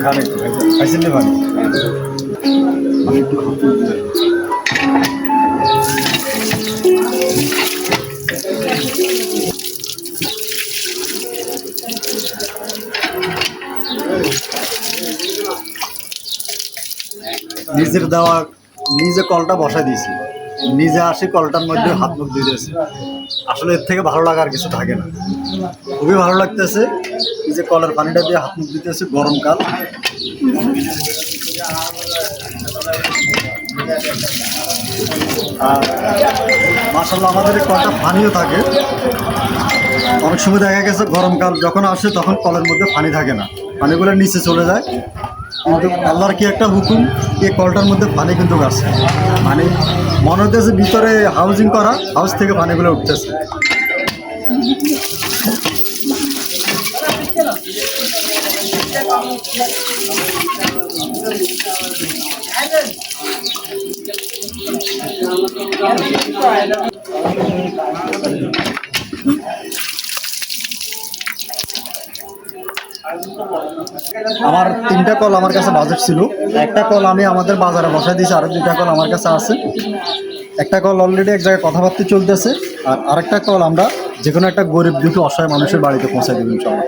খান একটু খাইছেন নি পানি নিজের দেওয়া নিজে কলটা বসাই দিয়েছি, নিজে আসি কলটার মধ্যে হাত মুখ দিতেছে। আসলে এর থেকে ভালো লাগার কিছু থাকে না, খুবই ভালো লাগতেছে। এই যে কলের পানিটা দিয়ে হাত মুখ দিতেছে গরমকাল। আর মাশাআল্লাহ আমাদের এই কলটা পানিও থাকে। অনেক সময় দেখা গেছে গরমকাল যখন আসে তখন কলের মধ্যে পানি থাকে না, পানিগুলো নিচে চলে যায়। কিন্তু আল্লাহর কি একটা হুকুম, এই কলটার মধ্যে পানি কিন্তু আসছে, মানে মনে হইতেছে ভিতরে হাউজিং করা, হাউস থেকে পানিগুলো উঠতেছে। আমার 3টা কল আমার কাছে বাজেট ছিল। একটা কল আমি আমাদের বাজারে বসাই দিয়েছি, আরো 2টা কল আমার কাছে আছে। একটা কল অলরেডি এক জায়গায় কথাবার্তা চলতেছে, আর আরেকটা কল আমরা যে কোনো একটা গরিব দুঃখী অসহায় মানুষের বাড়িতে পৌঁছাই দেবো ইনশাআল্লাহ।